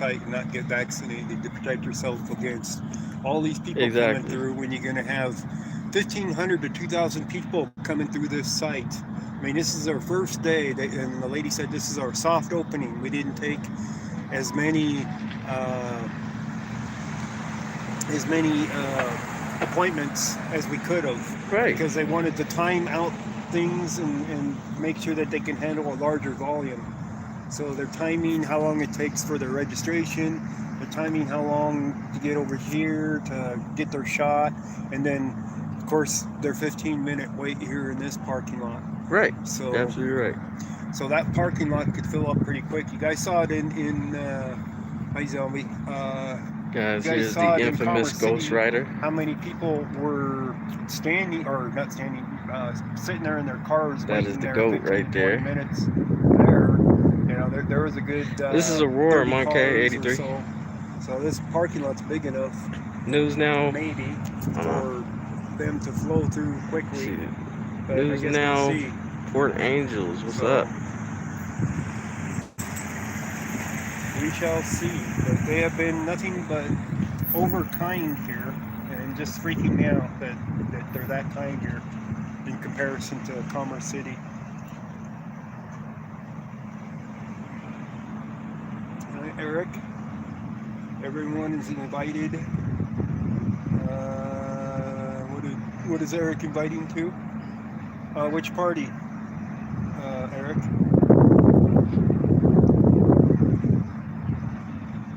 site and not get vaccinated to protect yourself against all these people coming Exactly. through when you're going to have 1,500 to 2,000 people coming through this site. I mean, this is our first day, and the lady said this is our soft opening. We didn't take as many uh, appointments as we could have Right. because they wanted to time out things and make sure that they can handle a larger volume. So they're timing how long it takes for their registration, they're timing how long to get over here to get their shot, and then, of course, their 15-minute wait here in this parking lot. Right. So, Absolutely right. so that parking lot could fill up pretty quick. You guys saw it in hi Zombie. You Guys, guys here's the saw it in infamous Commerce Ghost City. Rider. How many people were standing, or not standing, sitting there in their cars That is waiting the there goat 15, right 20 there. minutes there. You know, there was a good This is Aurora 30 Monkey cars or 83. so. So this parking lot's big enough, News now. maybe, for them to flow through quickly. See, But I News guess we'll now. see. Port Angels. What's So up? we shall see. But they have been nothing but over kind here, and just freaking me out that they're that kind here in comparison to Commerce City. Eric, everyone is invited. What is Eric inviting to? Which party, Eric?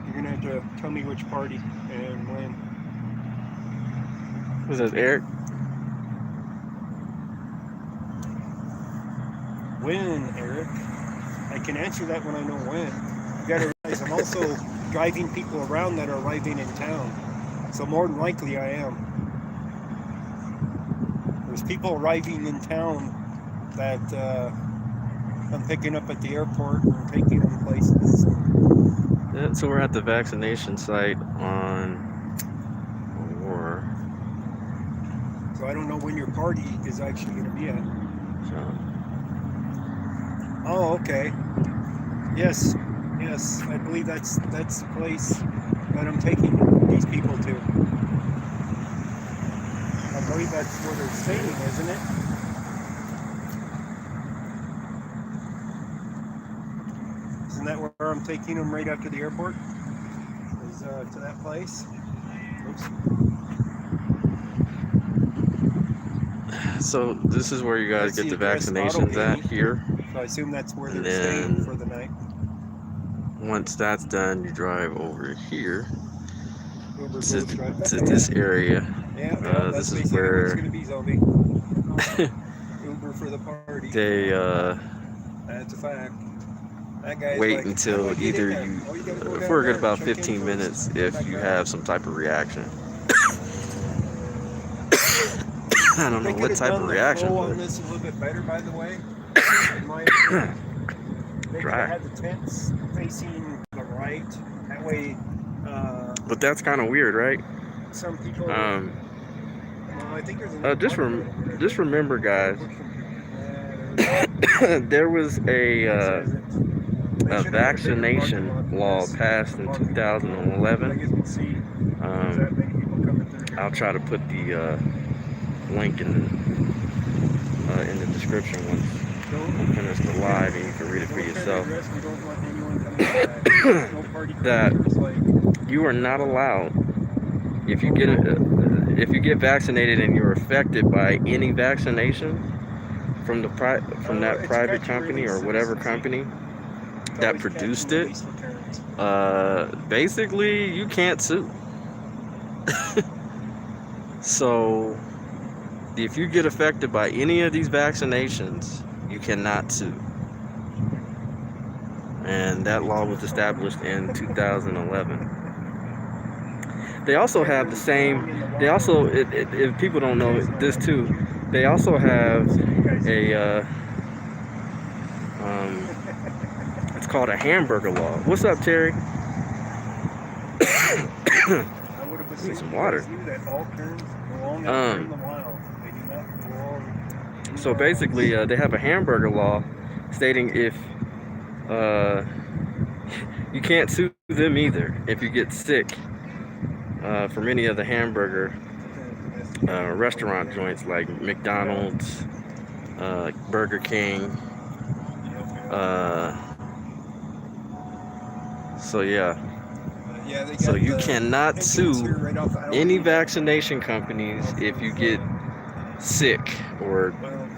You're gonna have to tell me which party and when. What's that, Eric? When, Eric? I can answer that when I know when. You gotta realize I'm also driving people around that are arriving in town. So more than likely I am. There's people arriving in town that I'm picking up at the airport and taking them places. Yeah, so we're at the vaccination site on Aurora. So I don't know when your party is actually going to be at. So, Oh, okay. Yes, I believe that's the place that I'm taking these people to. I believe that's where they're staying, isn't it? Isn't that where I'm taking them right after the airport? Is to that place? Oops. so this is where you guys That's get the address vaccinations at auto-pay. here. So I assume that's where And they're staying then for the night. once that's done, you drive over here Uber to, Ghost Drive. to this area. Yeah, that's This is basically what it's where going to be, Zombie. Uber for the party. they That's a fact. That guy's wait like, how do I until get either in there? you, Oh, you gotta go down for a there good and about check in 15 first. minutes, Come if back you out. have some type of reaction. I don't They know could what have type done of the reaction, flow on but this a little bit better, by the way. In my opinion. They could have dry. had the tents facing the right. That way, But that's kind of weird, right? some people. Um, I think there's another just party right over there. just remember, guys, There there was this isn't. They a should have had a bigger parking vaccination lot than law this. passed in But I 2011. guess we'll see. There's that many people coming through here. I'll try to put the link in the description once we finish the live, and you can read it for yourself. We don't want anyone coming back. No party That cruisers, like, you are not allowed, if you get vaccinated and you're affected by any vaccination from that it's private catch and company or release. whatever It's company that always catch produced and it, release returns. basically you can't sue. So if you get affected by any of these vaccinations, you cannot sue. And that law was established in 2011. They also have the same, if people don't know this too, they also have a, it's called a hamburger law. What's up, Terry? Need some water. So basically, they have a hamburger law stating if you can't sue them either if you get sick from any of the hamburger restaurant joints like McDonald's, Burger King. So yeah. Yeah, they So got you the cannot entrance sue here right off. I don't any think- vaccination companies if you get sick or well,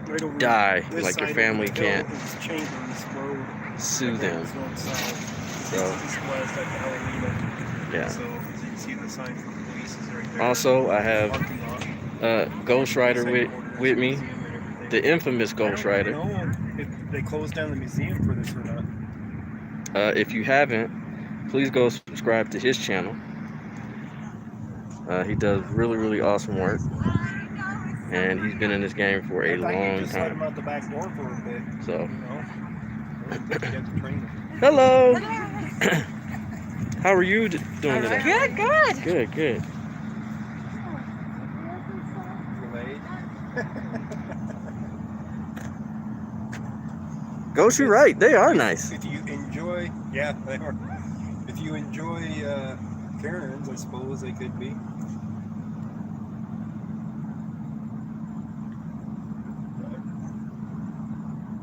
right over die, this like your side family of the hill can't is Chambers Road. sue That them. goes north-south. So East-west at the Alameda. yeah. So as you can see, the sign for police is right there. Also, I have Parking lot. Ghost Rider Same with quarters, me, museum and everything. the infamous I Ghost don't Rider. know if they closed down the museum for this or not. If you haven't, please go subscribe to his channel. He does really awesome work, and he's been in this game for a I thought you long just let him time. out the back door for a bit. So, You know? I didn't think you'd have to train him. hello. How are you doing today? Good, good. Good. Delayed. Ghost, you're right. They are nice. If you enjoy, yeah, they are. If you enjoy Karens, I suppose they could be.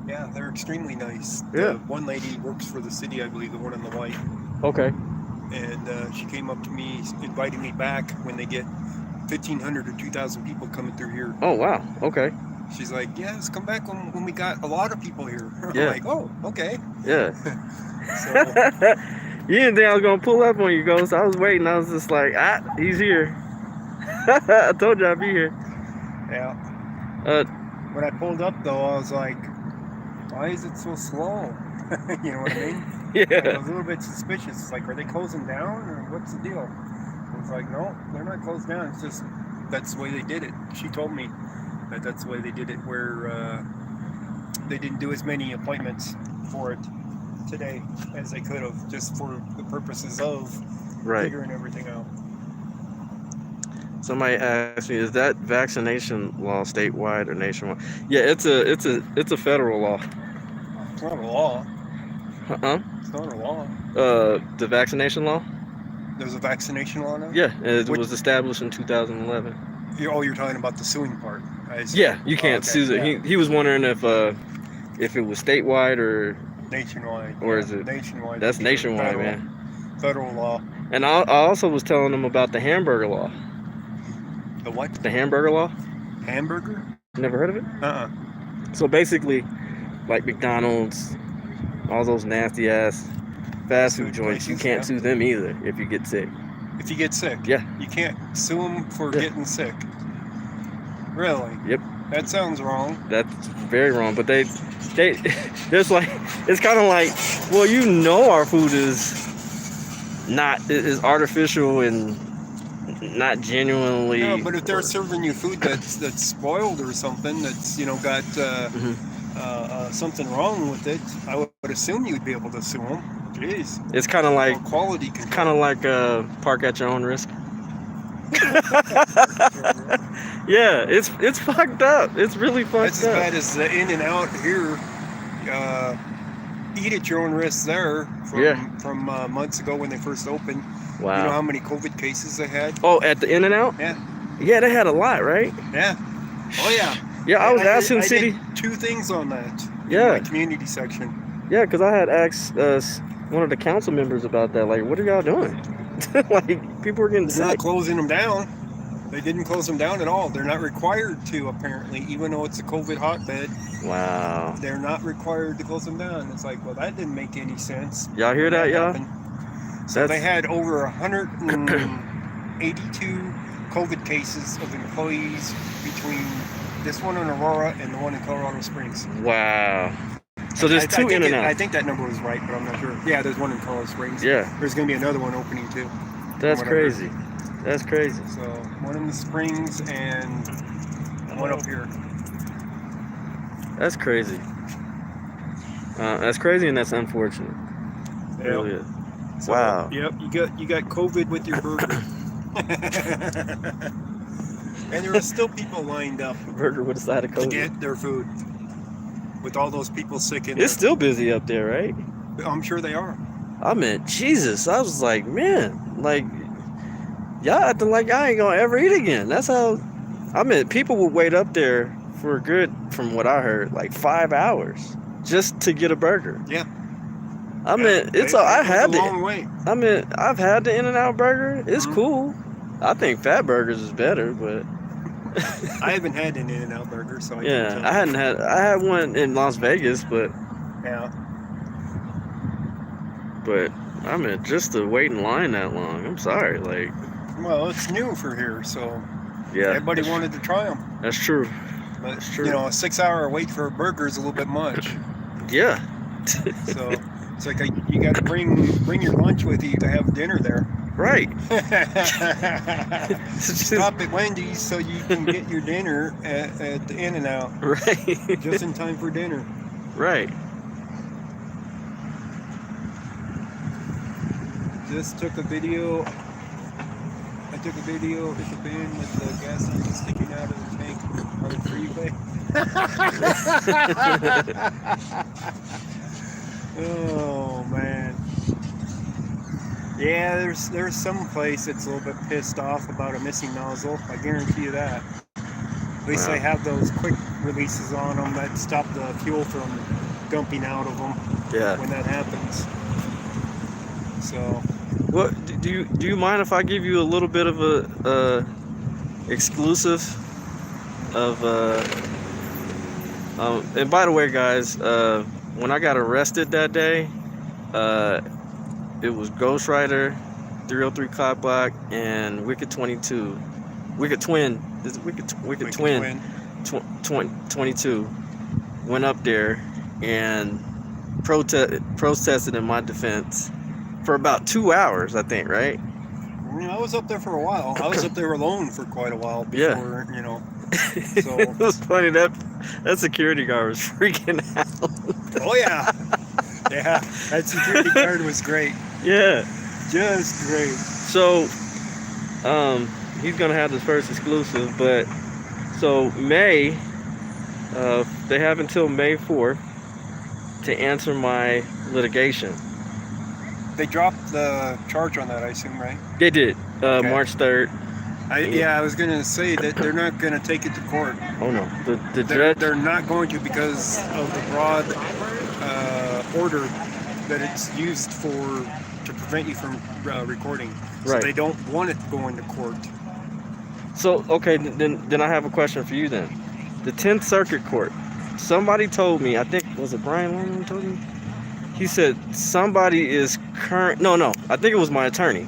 Yeah, they're extremely nice. Yeah. The one lady works for the city, I believe, the one in the white, Okay. and she came up to me, inviting me back when they get 1,500 or 2,000 people coming through here. Oh wow. Okay. She's like, yes, come back when we got a lot of people here. Yeah. I'm like, oh, okay. Yeah. So, You didn't think I was gonna pull up on you, Ghost. I was waiting. I was just like, he's here. I told you I'd be here. yeah. When I pulled up, though, I was like, why is it so slow? You know what I mean? I Yeah. was a little bit suspicious. It's like, are they closing down or what's the deal? It's like, no, they're not closed down. It's just that's the way they did it. She told me that that's the way they did it, where they didn't do as many appointments for it today as they could have, just for the purposes of Right. figuring everything out. Somebody asked me, is that vaccination law statewide or nationwide? Yeah, it's a federal law. It's not a law. Uh-huh. It's not a law. The vaccination law? There's a vaccination law now? Yeah, it Which- was established in 2011. You're talking about the suing part. I see. Yeah, you can't okay, sue it. yeah. He was wondering if it was statewide or Nationwide. Or yeah, is it- nationwide? that's for nationwide, federal, man. Federal law. And I also was telling him about the hamburger law. The what? The hamburger law? Hamburger? Never heard of it? Uh-uh. So basically, like McDonald's, all those nasty ass fast food Food joints, you places, can't yeah. sue them either if you get sick. If you get sick. Yeah. You can't sue them for Yeah. getting sick. Really? Yep. That sounds wrong. That's very wrong. But they there's like, it's kind of like, well, you know, our food is artificial and not genuinely. No, but if they're serving you food that's spoiled or something, that's got something wrong with it, I would assume you'd be able to sue them. Jeez. It's kind of like For quality control. kind of like park at your own risk. Yeah, it's fucked up. It's really That's fucked as up. bad as the In-N-Out here. Eat at your own risk there from months ago when they first opened. Wow. You know how many COVID cases they had? Oh, at the In-N-Out? Yeah. Yeah, they had a lot, right? Yeah. Oh yeah. Yeah, I was asking I City. did 2 things on that. Yeah. In my community section. Yeah, because I had asked one of the council members about that. Like, what are y'all doing? Like, people are getting They're not sick. closing them down. They didn't close them down at all. They're not required to, apparently, even though it's a COVID hotbed. Wow. They're not required to close them down. It's like, well, that didn't make any sense. Y'all hear that, y'all? happened. So they had over 182 COVID cases of employees between this one in Aurora and the one in Colorado Springs. Wow. So there's two I In-N-Outs. think that number was right, but I'm not sure. Yeah, there's one in Colorado Springs. Yeah, There's going to be another one opening too. that's Whatever. crazy. That's crazy. So one in the Springs and one up here. That's crazy. That's crazy and that's unfortunate. It really is. So, Wow. Yep, you got COVID with your burger. And there were still people lined up Burger with a side of to COVID. get their food. With all those people sick in It's there. still busy up there, right? I'm sure they are. I mean, Jesus. I was like, man, like, y'all acting like I ain't gonna ever eat again. That's how. I mean, people would wait up there for a good, from what I heard, like 5 hours just to get a burger. Yeah. I mean, it's it I goes had a the. long way. I mean, I've had the In-N-Out burger. It's Mhm. cool. I think Fat Burgers is better, but I haven't had an In-N-Out burger, so I yeah, can't I tell. hadn't had. I had one in Las Vegas, but Yeah. I mean, just to wait in line that long. I'm sorry, like, Well, it's new for here, so yeah, everybody wanted to try them. that's true. But That's true. you know, a 6-hour wait for a burger is a little bit much. Yeah. So it's like you got to bring your lunch with you to have dinner there. Right. Stop at Wendy's so you can get your dinner at the In-N-Out Right. just in time for dinner. Right. Just took a video. I took a video of the van with the gas tank sticking out of the tank on the freeway. Oh man. Yeah, there's some place that's a little bit pissed off about a missing nozzle. I guarantee you that. At least Wow. they have those quick releases on them that stop the fuel from dumping out of them Yeah. when that happens. So What do you mind if I give you a little bit of a exclusive of and by the way, guys, when I got arrested that day, it was Ghost Rider, 303 Clock Block, and Wicked 22. Wicked Twin. This is Wicked Twin. 22 went up there and protested in my defense for about 2 hours, I think, right? You know, I was up there for a while. I was up there alone for quite a while Yeah. before, you know. So It was funny that security guard was freaking out. oh yeah. Yeah, that security guard was great. Yeah. Just great. So, he's gonna have this first exclusive, but so May, they have until May 4th to answer my litigation. They dropped the charge on that, I assume, right? They did, Okay. March 3rd. I was gonna say that they're not gonna take it to court. Oh no, the They're, judge. they're not going to because of the broad order that it's used to prevent you from recording. So Right. they don't want it going to court. So okay, then I have a question for you then. The 10th Circuit Court. Somebody told me, I think was it Brian Lerman who told me? He said somebody is current. No, I think it was my attorney.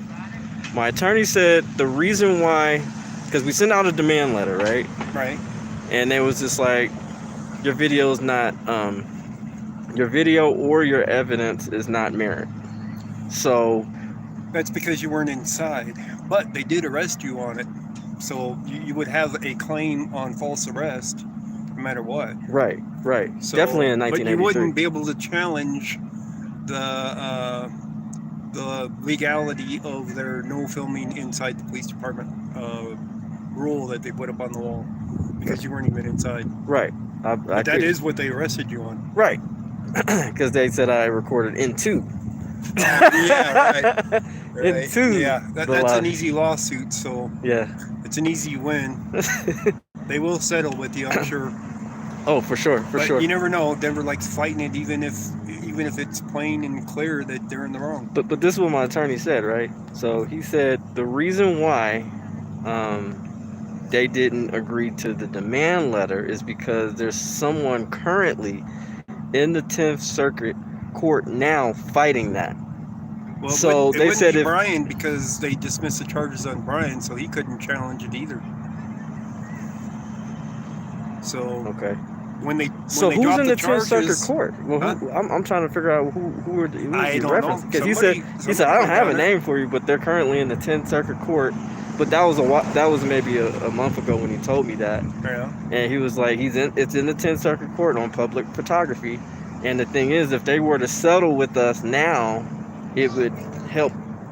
My attorney said the reason why, because we sent out a demand letter, right? Right. And it was just like, your video is not, your video or your evidence is not merit. So That's because you weren't inside. But they did arrest you on it. So you would have a claim on false arrest no matter what. right. So, Definitely in but you 1983. wouldn't be able to challenge the legality of their no filming inside the police department rule that they put up on the wall because you weren't even inside. Right. But that is what they arrested you on. right. Because they said I recorded into. Yeah, right. Into Yeah, the that's an lie. easy lawsuit, so Yeah. it's an easy win. They will settle with you, I'm sure. Oh, for sure. But Sure. you never know. Denver likes fighting it, even if it's plain and clear that they're in the wrong. But this is what my attorney said, right? So he said the reason why they didn't agree to the demand letter is because there's someone currently in the 10th Circuit Court now fighting that. Well, So it they wouldn't said be if- Brian because they dismissed the charges on Brian, so he couldn't challenge it either. So Okay. when they So they who's dropped in the 10th Circuit charges, Court? Well, Huh? I'm trying to figure out who are who's I he don't know. referencing? Because he said Somebody I don't have a down there. name for you, but they're currently in the 10th Circuit Court. But that was maybe a month ago when he told me that. Yeah. And he was like, it's in the 10th Circuit Court on public photography. And the thing is, if they were to settle with us now, it would help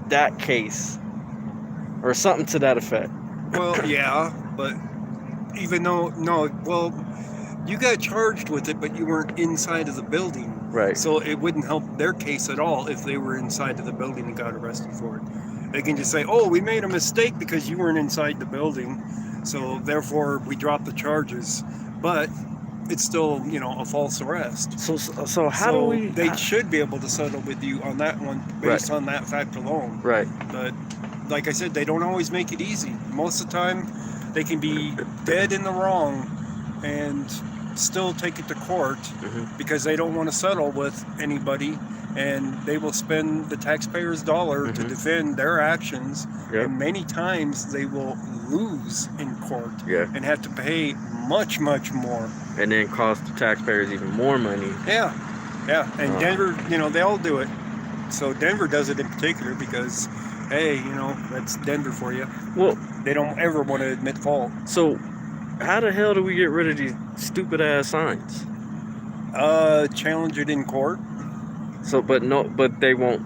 that case or something to that effect. Well, yeah, but even though you got charged with it, but you weren't inside of the building. Right. So it wouldn't help their case at all if they were inside of the building and got arrested for it. They can just say, "Oh, we made a mistake because you weren't inside the building, so therefore we dropped the charges." But it's still, a false arrest. So how do we? They should be able to settle with you on that one based on that fact alone. Right. But like I said, they don't always make it easy. Most of the time, they can be dead in the wrong and still take it to court because they don't want to settle with anybody, and they will spend the taxpayer's dollar to defend their actions. Yep. And many times they will lose in court and have to pay much, much more. And then cost the taxpayers even more money. Yeah. And Denver, they all do it. So Denver does it in particular because, hey, that's Denver for you. Well, they don't ever want to admit fault. So how the hell do we get rid of these stupid ass signs? Challenge it in court. So, but they won't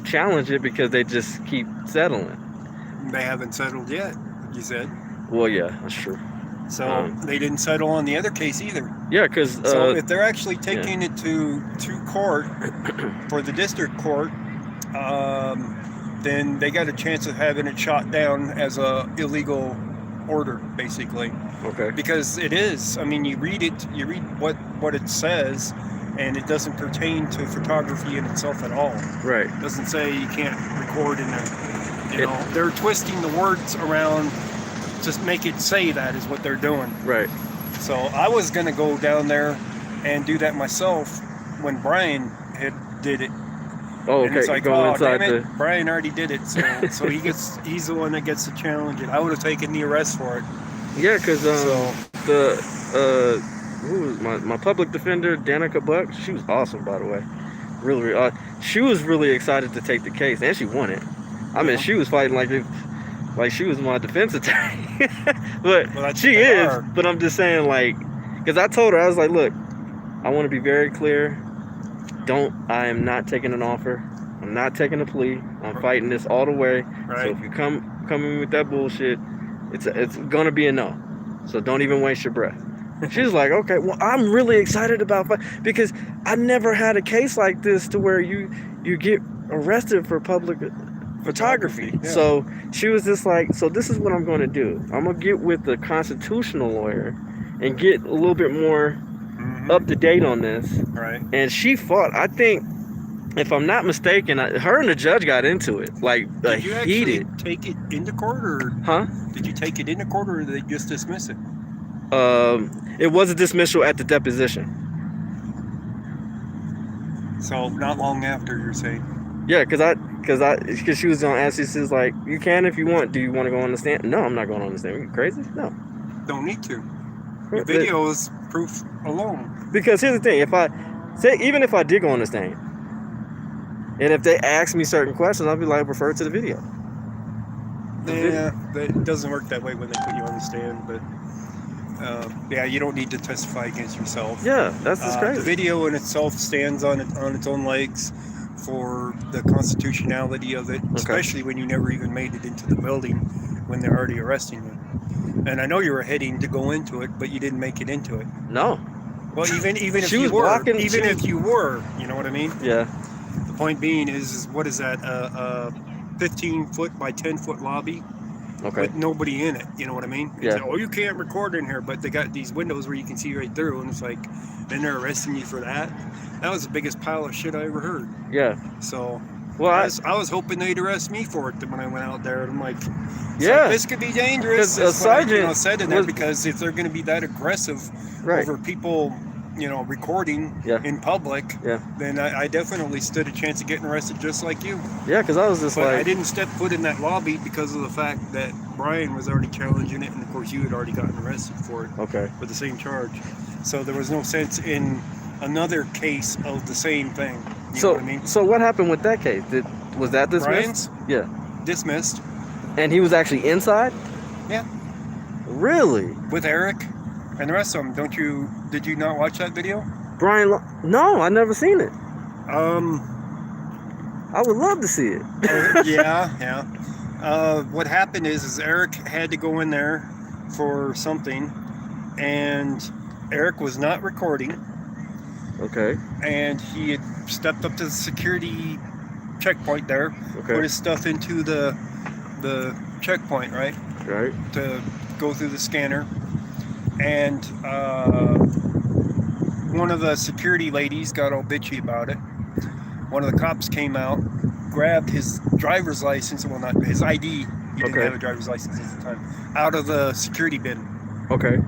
challenge it because they just keep settling. They haven't settled yet, you said. Well, yeah, that's true. So they didn't settle on the other case either. Yeah, because so if they're actually taking it to court for the district court, then they got a chance of having it shot down as a illegal order, basically. Okay. Because it is. I mean, you read what it says, and it doesn't pertain to photography in itself at all. Right. It doesn't say you can't record in there. They're twisting the words around to make it say that is what they're doing. Right. So I was gonna go down there and do that myself when Brian did it. Oh, and okay. it's like, go inside Brian already did it, so he's the one that gets to challenge it. I would have taken the arrest for it. Yeah, because who was my public defender, Danica Buck? She was awesome, by the way. Really, she was really excited to take the case, and she won it. I mean, she was fighting like she was my defense attorney. But she is. But I'm just saying, because I told her, I was like, look, I want to be very clear. I am not taking an offer. I'm not taking a plea. I'm fighting this all the way. Right. So if you come in with that bullshit, it's gonna be a no. So don't even waste your breath. She's like, okay, well, I'm really excited about because I never had a case like this to where you get arrested for public photography. Yeah. So she was just like, so this is what I'm going to do. I'm going to get with the constitutional lawyer and get a little bit more up to date on this. Right. And she fought. I think, if I'm not mistaken, her and the judge got into it. Did you heated. actually take it into court, or did you take it into court, or did they just dismiss it? It was a dismissal at the deposition. So not long after, you're saying? Yeah, because she was gonna ask. She says, like, you can if you want. Do you want to go on the stand? No, I'm not going on the stand. Are you crazy? No. Don't need to. The video is proof alone. Because here's the thing: even if I did go on the stand, and if they ask me certain questions, I'll be like, refer to the video. Yeah, but it doesn't work that way when they put you on the stand. But you don't need to testify against yourself. Yeah, that's just crazy. The video in itself stands on its own legs for the constitutionality of it, especially when you never even made it into the building when they're already arresting you. And I know you were heading to go into it, but you didn't make it into it. No. Well, even if you were, if you were, you know what I mean? Yeah. The point being is what is that? 15-foot by 10-foot lobby. Okay. With nobody in it, you know what I mean? Yeah. Like, you can't record in here, but they got these windows where you can see right through, and it's like, then they're arresting you for that. That was the biggest pile of shit I ever heard. Yeah. So, well, I was hoping they'd arrest me for it when I went out there, and I'm like, this could be dangerous. A sergeant said in there, because if they're going to be that aggressive over people, recording in public, then I definitely stood a chance of getting arrested just like you. Yeah, because I was just I didn't step foot in that lobby because of the fact that Brian was already challenging it, and of course you had already gotten arrested for it. Okay. With the same charge. So there was no sense in another case of the same thing. You know what I mean? So what happened with that case? Was that Brian's? dismissed? Yeah. Dismissed. And he was actually inside? Yeah. Really? With Eric and the rest of them. Did you not watch that video? Brian, no, I never seen it. I would love to see it. Yeah. What happened is Eric had to go in there for something, and Eric was not recording. Okay. and he had stepped up to the security checkpoint there, put Okay. his stuff into the checkpoint, right, Right. to go through the scanner, and one of the security ladies got all bitchy about it. One of the cops came out, grabbed his driver's license, well, not his ID, he didn't Okay. have a driver's license at the time, out of the security bin. Okay.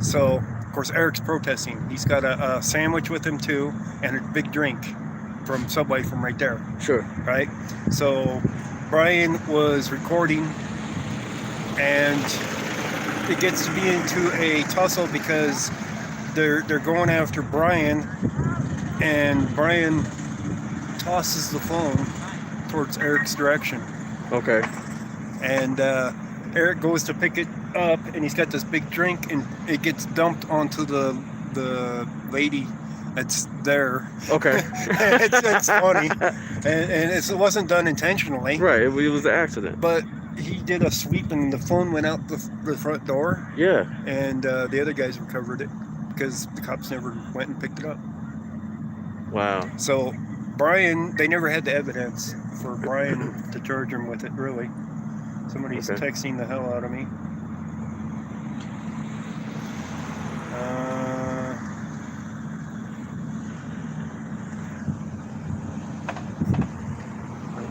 So, of course, Eric's protesting. He's got a sandwich with him too, and a big drink from Subway from right there, Sure. right? So, Brian was recording, and it gets to be into a tussle because they're going after Brian, and Brian tosses the phone towards Eric's direction, Okay. and Eric goes to pick it up, and he's got this big drink, and it gets dumped onto the lady that's there. Okay. It's funny, and it wasn't done intentionally, Right. It was an accident. but he did a sweep, and the phone went out the front door, Yeah. and the other guys recovered it because the cops never went and picked it up. Wow. So Brian, they never had the evidence for Brian to charge him with it, really. Somebody's Okay. texting the hell out of me.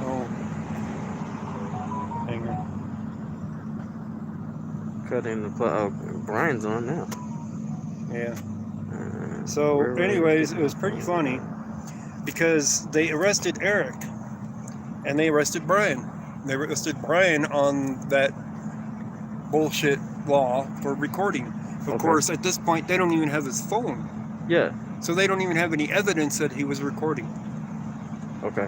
Oh. Hang on. Cutting the Brian's on now. Yeah. Uh, So, where- anyways, it was pretty funny because they arrested Eric and they arrested Brian. They arrested Brian on that bullshit law for recording. Of Okay. course, at this point, they don't even have his phone. Yeah. So they don't even have any evidence that he was recording. Okay.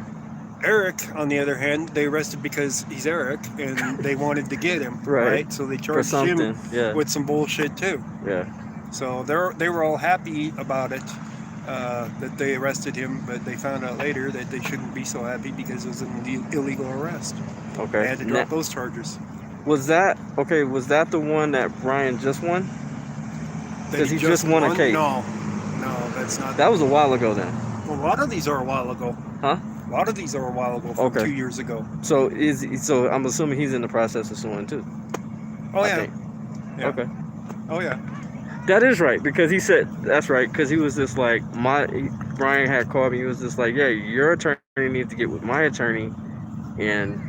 Eric, on the other hand, they arrested because he's Eric and they wanted to get him, Right. right? So they For charged something. him Yeah. with some bullshit too. Yeah. So they were all happy about it, that they arrested him, but they found out later that they shouldn't be so happy because it was an illegal arrest. They Okay. had to drop those charges. Was that okay? Was that the one that Brian just won? That 'Cause he just won a case. No, that's not. That was a while ago then. Well, a lot of these are a while ago. Huh? A lot of these are a while ago, from Okay. 2 years ago. So I'm assuming he's in the process of suing too. Oh I yeah. think. Yeah. Okay. Oh yeah. That is right because he said that's right because he was just like Brian had called me. He was just like, yeah, your attorney needs to get with my attorney, and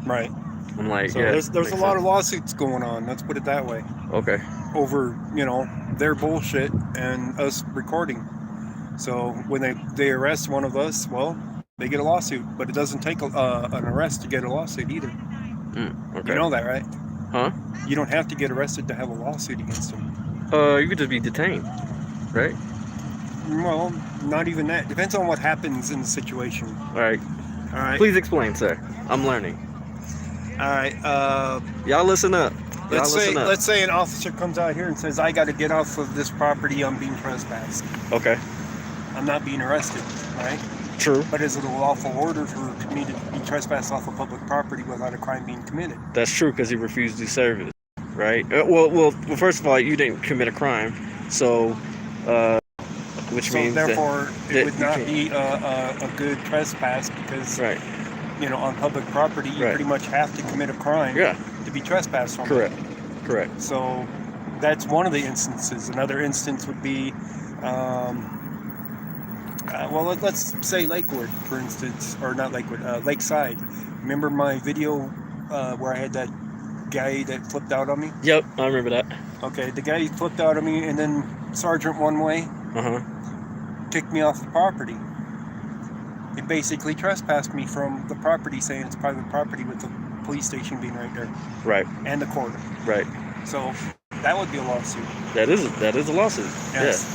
Right. I'm like, So yeah. there's a makes lot of sense. lawsuits going on. Let's put it that way. Okay. Over their bullshit and us recording. So when they arrest one of us, well, they get a lawsuit, but it doesn't take an arrest to get a lawsuit either. Okay. You know that, right? Huh? You don't have to get arrested to have a lawsuit against them. You could just be detained, right? Well, not even that. Depends on what happens in the situation. All right. All right. Please explain, sir. I'm learning. All right. Y'all listen up. Let's Y'all listen up. let's say an officer comes out here and says, "I got to get off of this property. I'm being trespassed. Okay. I'm not being arrested, right? True. But is it a lawful order for me to be trespassed off of public property without a crime being committed?" That's true because he refused to serve it, right? Well. First of all, you didn't commit a crime, so which So means therefore, that it would you not can't- be a good trespass because right. on public property you Right. pretty much have to commit a crime Yeah. to be trespassed on. Correct. Correct. So that's one of the instances. Another instance would be, let's say Lakewood, for instance, or not Lakewood, Lakeside. Remember my video where I had that guy that flipped out on me? Yep, I remember that. Okay, the guy flipped out on me, and then Sergeant One Way Uh-huh. kicked me off the property. It basically trespassed me from the property, saying it's private property with the police station being right there Right. and the court. Right. So that would be a lawsuit. That is a lawsuit. Yes.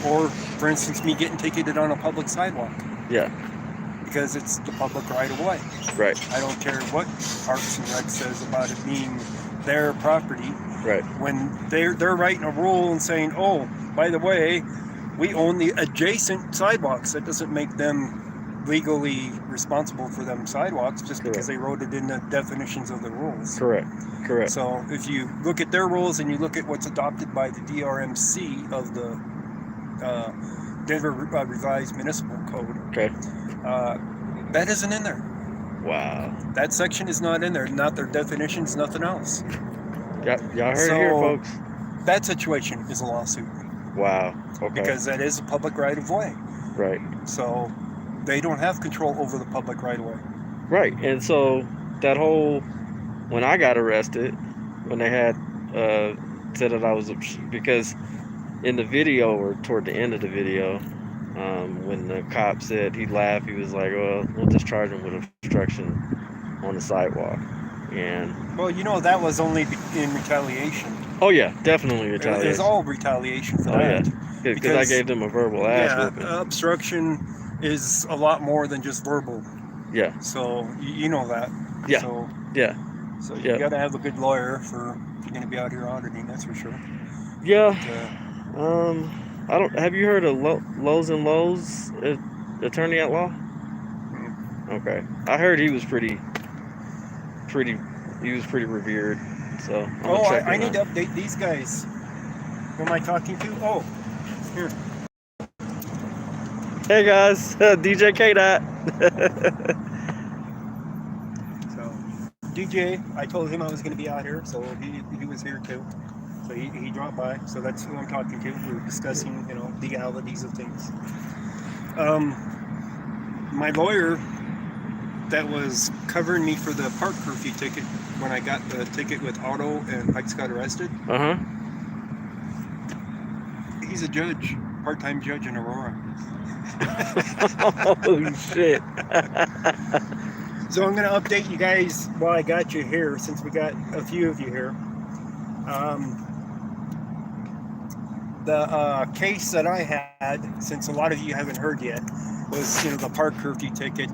Or, for instance, me getting ticketed on a public sidewalk Yeah. because it's the public right of way. Yeah. Right. I don't care what Parks and Rec says about it being their property. Right. When they're writing a rule and saying, "Oh, by the way, we own the adjacent sidewalks," that doesn't make them legally responsible for them sidewalks just because they wrote it in the definitions of the rules. Correct. Correct. So if you look at their rules and you look at what's adopted by the DRMC of the Denver Revised Municipal Code. Okay. That isn't in there. Wow. That section is not in there. Not their definitions, nothing else. Y'all heard it here, folks. That situation is a lawsuit. Wow. Okay. Because that is a public right of way. Right. So they don't have control over the public right of way. Right. And so that whole, when I got arrested, when they had said that I was, because in the video, or toward the end of the video, when the cop said, he laughed, he was like, well, we'll just charge him with obstruction on the sidewalk. And well, you know, that was only in retaliation. oh yeah, definitely retaliation. It's all retaliation for Oh that. yeah, because I gave them a verbal ass whooping. Obstruction is a lot more than just verbal. Yeah. So you know that. Yeah. So yeah. So you got to have a good lawyer for if you're going to be out here auditing. That's for sure. Yeah. But, I don't. Have you heard of Lowe's and Lowe's attorney at law? Okay. I heard he was pretty. He was pretty revered. So. I need to update these guys. Who am I talking to? Oh, here. Hey guys, DJ K-Dot. So, DJ, I told him I was going to be out here, so he was here too. So he dropped by. So that's who I'm talking to. We were discussing, you know, legalities of things. My lawyer that was covering me for the park curfew ticket when I got the ticket with Otto and Pikes got arrested. He's a judge, part-time judge in Aurora. Oh shit. So I'm going to update you guys while I got you here, since we got a few of you here. The case that I had, since a lot of you haven't heard yet, was, you know, the park curfew ticket.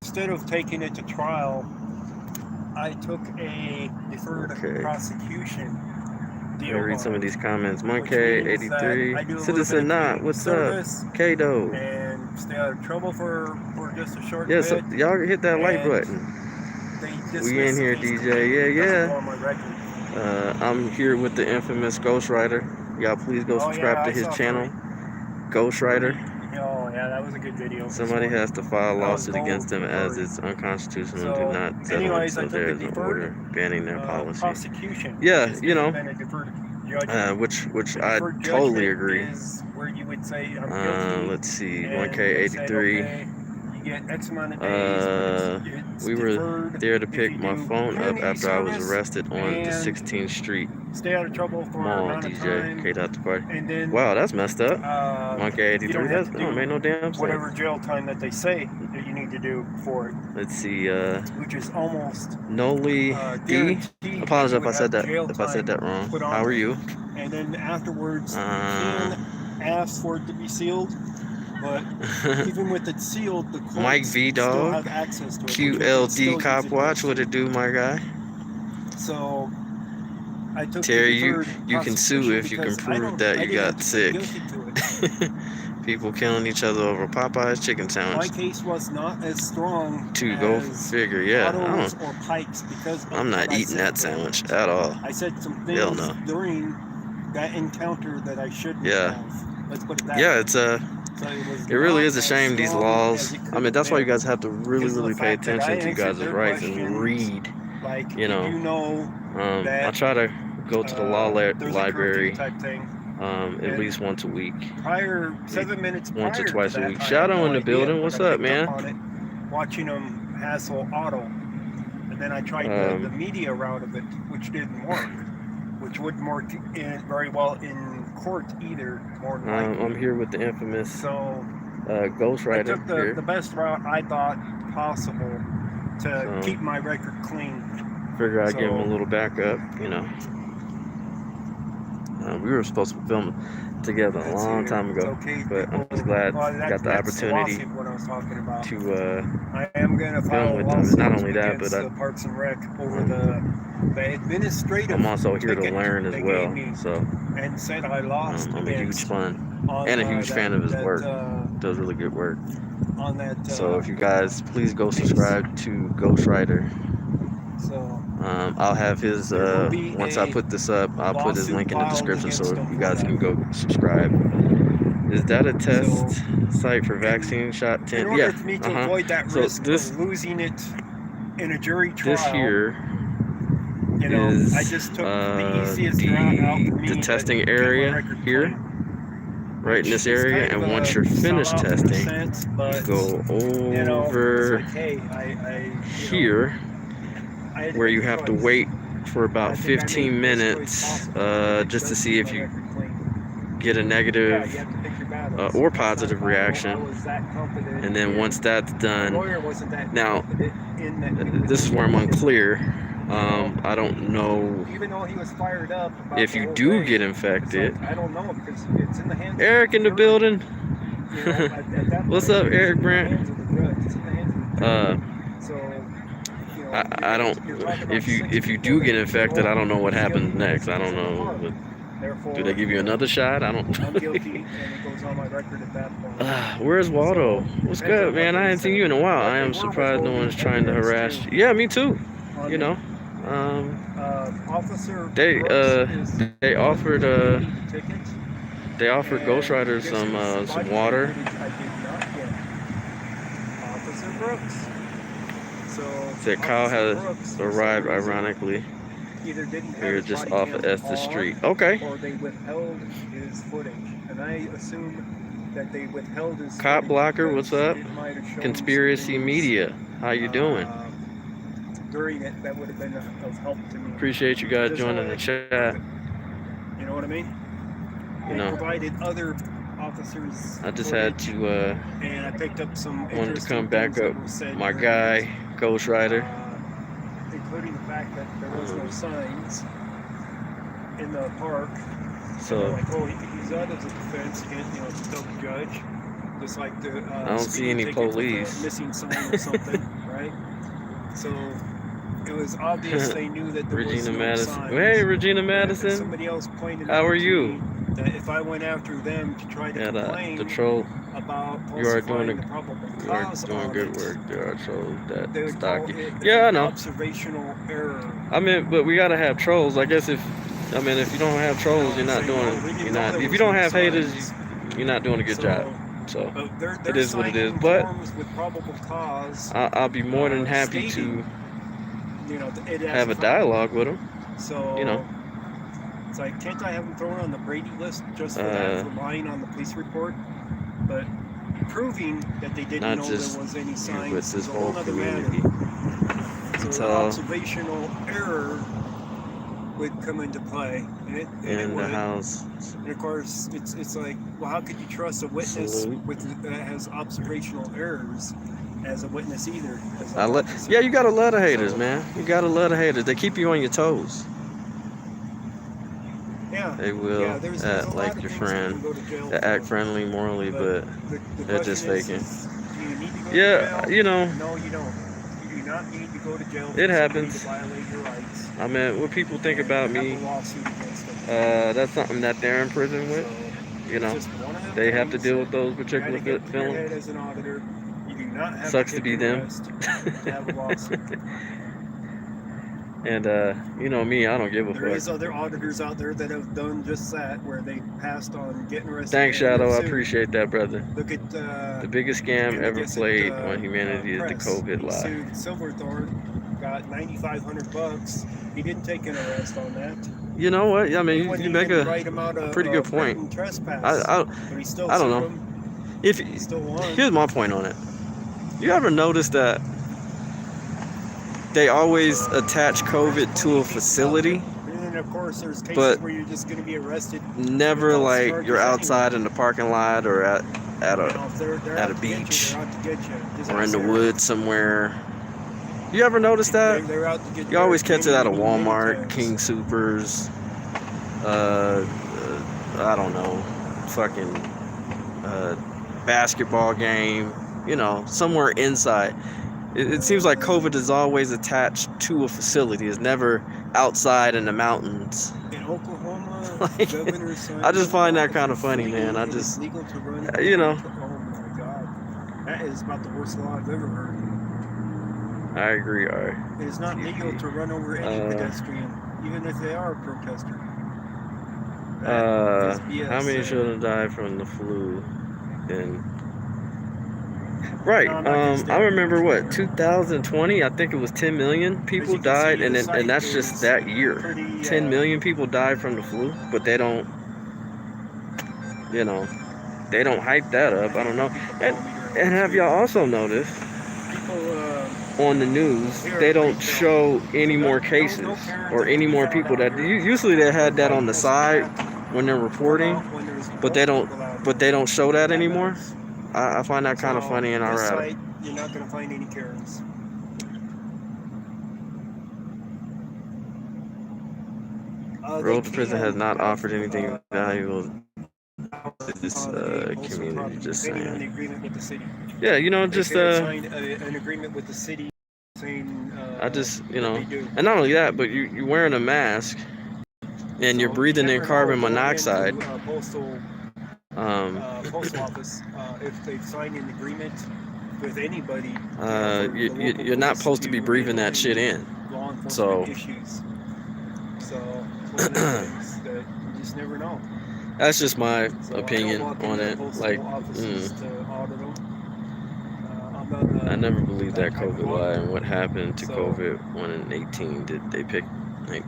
Instead of taking it to trial, I took a deferred prosecution deal. Read some of these comments. Monkey83, Citizen Not, what's up? Kado. And stay out of trouble for just a short bit. So y'all hit that like button. We in here, DJ. Yeah. I'm here with the infamous Ghostwriter. Y'all please go subscribe to his channel, Ghostwriter. Oh yeah, that was a good video. Somebody has to file a lawsuit against them as it's unconstitutional. Do not settle until there is an order banning their policy. Prosecution. Yeah, you know, which I totally agree. Is where you would say, let's see, 1K83. Get X amount of days, we were there to pick my phone up after I was arrested on the 16th Street stay out of trouble for Mall. DJ K dot the party. And then, wow, that's messed up. Monkey 83. That don't make no damn sense. Whatever jail time that they say that you need to do for it. Let's see. Which is almost Noli D. Apologize if I said that. If I said that wrong. How are you? And then afterwards, asked for it to be sealed. But even with it sealed, the courts Mike V still Dog, have access to it. QLD Cop Watch, what it do, my guy? So I took Terry, you can sue if you can prove that you got sick. People killing each other over Popeye's chicken sandwich. My case was not as strong. To go figure, yeah. Or Pikes, because I'm not eating that sandwich at all. I said some things during that encounter that I shouldn't have. Let's put it that way. Yeah, it's it really is a shame, these laws. I mean, that's why you guys have to really pay attention to you guys' rights and read. You know, I try to go to the law library at least once a week. 7 minutes once or twice a week. Shadow in the building, what's up, man? Watching them hassle Otto. And then I tried the media route of it, which didn't work. Which wouldn't work very well in court either, more than likely. I'm here with the infamous Ghostwriter. I took the best route I thought possible to keep my record clean. Figure I'd give him a little backup, you know. We were supposed to film together a long time ago, but I'm just glad I got the opportunity to I am going to film with them. Not only that, but Parks and Rec over the administrative. I'm also here to learn as well. So and said I lost. I'm a huge fan and a huge fan of his work. Does really good work. On that. So if you guys please go subscribe to Ghostwriter. So I'll have his once I put this up, I'll put his link in the description so you guys can go subscribe. Is that a test So, site for vaccine shot in 10? order Yeah. for me to avoid that So risk this of losing it in a jury this trial, here you know, is I just took the easiest route out for me the to testing get my area record here, clean, right in which this is area. kind of And once a you're finished sellout in a testing, sense, you but go you know, it's over like, hey, you here, know, I had to where make you a have to choice. wait for And I about think I made 15 the best choice minutes possible. just to Does see keep if my you record clean. get a Yeah, negative you have to pick your battles. or Last positive time I reaction. was that confident And then in- once that's my done, lawyer wasn't that now confident in that we would this is where I'm win. unclear. I don't know Even though he was fired up about if the you whole do thing, get it's infected. like, I don't know, because it's in the hands Eric of in the jury. building. You know, at that What's point, up, it's Eric in the Brandt? hands of the judge. It's in the hands of the jury. So, you know, I don't. you're talking about If you six do people get that infected, kill I don't know what happens millions next. I of don't people in the know. park. Therefore, Do they give you another shot? I don't. I'm guilty, and it goes on my record at that point. Where's Waldo? So, What's depends good, on man? what I they haven't seen say. you in a while. But I they am were surprised no withholding one's trying to evidence, harass too, you. Yeah, me too. on You me. know. Officer They Brooks is they the one offered who gave me the ticket, they offered and Ghost Rider guess some whose body water. cam footage I did not get? Officer Brooks. So Said Kyle Officer has Brooks, for some arrived reason, ironically. either didn't have We were his just body off of cam Estes on, Street. Okay. or they withheld his footage, and I assume that they withheld his Cop footage Blocker, because what's up? it might have shown Conspiracy some things, Media. How you doing? during it that would have been of help to me. Appreciate you guys Just joining the wanted to chat. prove it. You know what I mean? You They know, provided other officers I just had footage, to and I picked up some wanted to interesting come back things that up were said my during guy, it, Ghost Rider. including the fact that there was no signs in the park. So Like, oh, he could use that as a defense against, you know, to tell the judge, just like the I don't see speeding any ticket with police. a missing sign or something, right? So it was obvious they knew that there was Regina no Madison. signs. Hey, Regina And Madison. somebody else pointed How out are to you? me that if I went after them to try to Yeah, complain the troll. about You are doing falsifying the probable You are cause doing on good it, work. There are trolls they that would stalk call you. it Yeah, I an know. observational error. I mean, but we gotta have trolls. I guess if you don't have trolls, you're not Saying, doing "Oh, we it. didn't You're know not. there If was you don't no have haters, signs." you're not doing a good So, job. So But their it is what it is. signing But forms with probable cause, I'll be more than happy stating, to it as have a crime. dialogue with them. So You know. it's like, can't I have him thrown on the Brady list just for that, for lying on the police report? But proving that they didn't Not know just there was any you, signs but is this a whole whole other matter. community. So It's the all observational error would come into play, and it in the would. house. And of course, it's like, well, how could you trust a witness Salute. that has observational errors as a witness either? As an officer? Yeah, you gotta love the haters, So, man. You gotta love the haters. They keep you on your toes. Yeah. They will Yeah, there's a act lot like of your things you friend. can go to jail They act for. friendly morally, but the they're just question faking. is, do you need to go to Yeah, jail? you know. No, you don't. You do not need to go to jail for It somebody happens. to violate your rights. I mean, what people think and about have me, a lawsuit against them. that's something that they're in prison with. So, You know, it's just one of them they have to things. deal with those You particular gotta get through your head feelings. as an auditor. You do not have Sucks to to take be an them. arrest to have a lawsuit. And you know me, I don't give a There fuck. is other auditors out there that have done just that, where they passed on getting arrested. Thanks, and Shadow. I sued. appreciate that, brother. Look at The biggest scam ever played on humanity is the COVID he lie. sued Silverthorne, got $9,500. He didn't take an arrest on that. You know what? I mean, He you make a write him out pretty good point. blatant trespass, I but he still don't sued know. him. If He still won. here's my point on it. You ever notice that they always attach COVID to a facility, And then of course there's cases but where you're just going to be arrested. never like you're outside in the parking lot or at They're a out to beach get you, they're out to get you. Just or in ask the Eric. woods somewhere? You ever notice that? They're out to get You always catch it at a many Walmart, times. King Supers, I don't know, fucking basketball game, you know, somewhere inside. It seems like COVID is always attached to a facility. It's never outside in the mountains. In Oklahoma, Like, Governor signed I just find that law kind of it's funny, legal- man. I it is just, legal to run you know. Oh my God, that is about the worst law I've ever heard. I agree, all right. It is not legal to run over any pedestrian, even if they are a protester. That is BS. How many children died from the flu? And right, No, I'm not gonna I stand remember for it. what 2020. I think it was 10 million people you can see, died, the and site that's is just that year. pretty, 10 million people died from the flu, but they don't, you know, they don't hype that up. I don't know. And have y'all also noticed people, on the news they don't show any more cases or any more people that usually they had that on the side when they're reporting, but they don't show that anymore. I find that kind of funny in this Iraq. site, you're not going to find any Karens. Road to prison has not offered anything valuable to this community. Just depending on the saying. agreement with the city. Yeah, you know, They just could have signed an agreement with the city saying. I just, you what know, they do. and not only that, but you're wearing a mask and you're So, breathing you in never carbon know, going monoxide. into, postal office, if they've signed an agreement with anybody. You're not supposed to be breathing that shit in. Law enforcement So issues. So it's one of those things that you just never know. that's just my So opinion I don't walk on into it. postal Like, offices to audit them. I'm not, I never believed that type of COVID lie. auditor. And what happened to So- COVID 1 in 18? Did they pick? Like,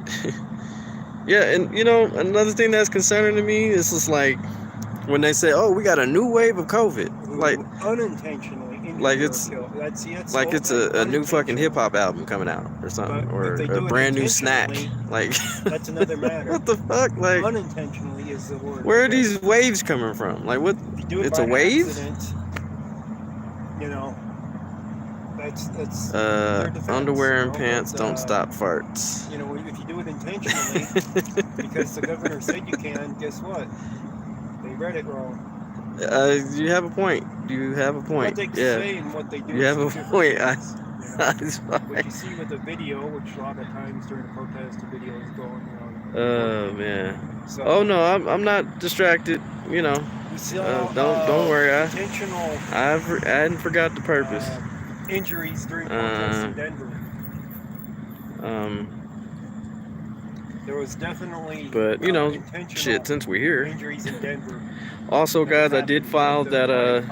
yeah, and you know, another thing that's concerning to me is just like when they say, "Oh, we got a new wave of COVID," Who like unintentionally injured like or it's- killed. That's like the it's whole thing, a new fucking unintentionally. hip hop album coming out or something, But or if they a do it brand new snack. intentionally, Like, That's another matter. what the fuck? Like, Unintentionally is the word. where are because these waves coming from? Like, what? if you do it It's by a wave? accident, you know, that's their defense, Underwear you and know, pants but, don't stop farts. You know, if you do it intentionally, because the governor said you can, guess what? They read it wrong. You have a point. You have a point. What they Yeah, say and what they do. you is have a two different point. things, you know? It's What fine. you see with the video, which a lot of times during the protest, the video is going on. Oh man. So, Oh no, I'm not distracted. You know, we saw, don't worry. intentional I hadn't forgot the purpose. injuries during protests in Denver. There was definitely, But you know, intentional shit. Since we're here, injuries in Denver. also that guys, I happened did file with that the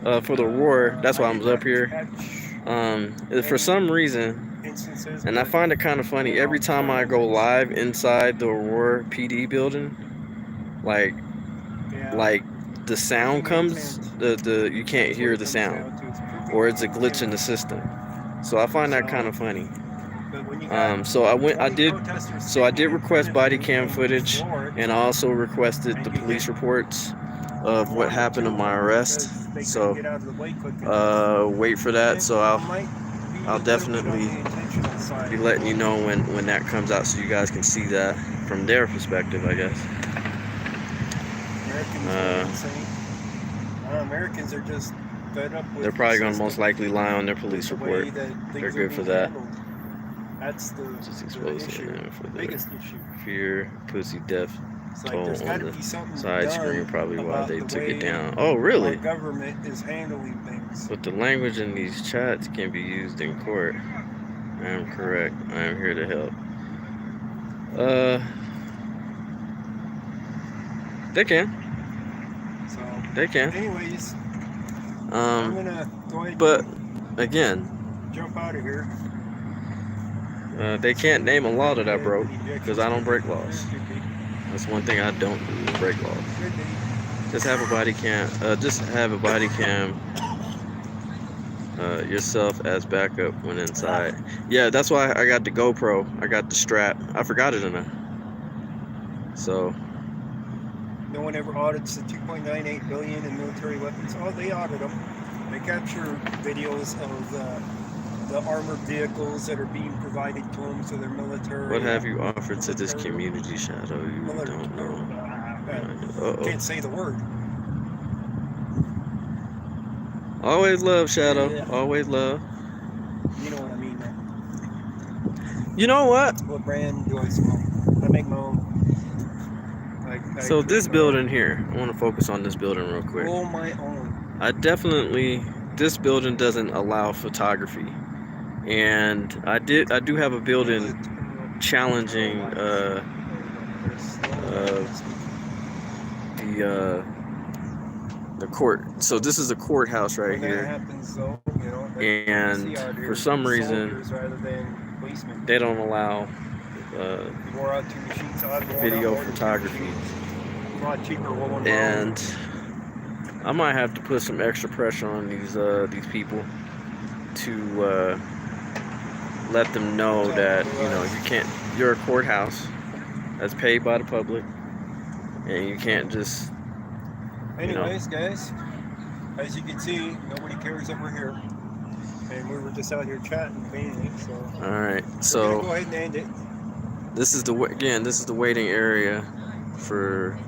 riot for the war. That's why I did was up here. catch For some reason, instances and I where- find it kind of funny every time I go live inside the Aurora PD building, like yeah, the sound comes, the you can't that's hear what it the comes sound, down to, it's proving or it's a intent. glitch in the system. So I find that kind of funny. But when you got So I 20 did protesters so I did sitting in request front of body you cam and you footage, floor it, and I also requested and the you police get reports of what one or happened to two my of them arrest. because they couldn't So get out of the way quick enough. wait for that. So It might be I'll a little bit on definitely the intentional side. be letting you know when that comes out, so you guys can see that from their perspective, I guess. Americans are insane. Americans are just fed up with They're probably the going to most system, likely lie on their police the report. way that things They're are good for being that. handled. That's Just the exposing issue, them for the the biggest issue. fear, pussy, death It's like toll there's got on to the be something side done screen, probably why about they the took way it down. Oh, our really? government is handling things. But the language in these chats can be used in court. I am correct. I am here to help. They can. So, They can. anyways, I'm gonna go ahead But and again, jump out of here. they can't name a law that I broke because I don't break laws. Could be. That's one thing I don't do is break laws. Could be. Just have a body cam. Just have a body cam yourself as backup when inside. Yeah, that's why I got the GoPro. I got the strap. I forgot it in there. So No one ever audits the 2.98 billion in military weapons. Oh, they audit them. They capture videos of the armored vehicles that are being provided to them, so they're military. what have you offered to this community, Shadow? You don't know. Uh-oh. Can't say the word. Always love, Shadow. Yeah. Always love. You know what I mean, man. You know what? What brand do I smoke? I make my own. So this building here, I want to focus on this building real quick. Roll my own. This building doesn't allow photography. And I do have a building challenging the court. So this is a courthouse right when that here, happens, though, you know, that and you see out here, for some reason soldiers rather than policemen. they don't allow You wore out 2 machines, I'd worn out video more than 2 photography. machines. A lot cheaper rolling And I might have to put some extra pressure on these people to let them know that, you know, you can't. You're a courthouse that's paid by the public, and you can't just. Anyways, guys, as you can see, nobody cares that we're here, and we were just out here chatting mainly. So All right, we're so gonna go ahead and end it. this is the waiting area for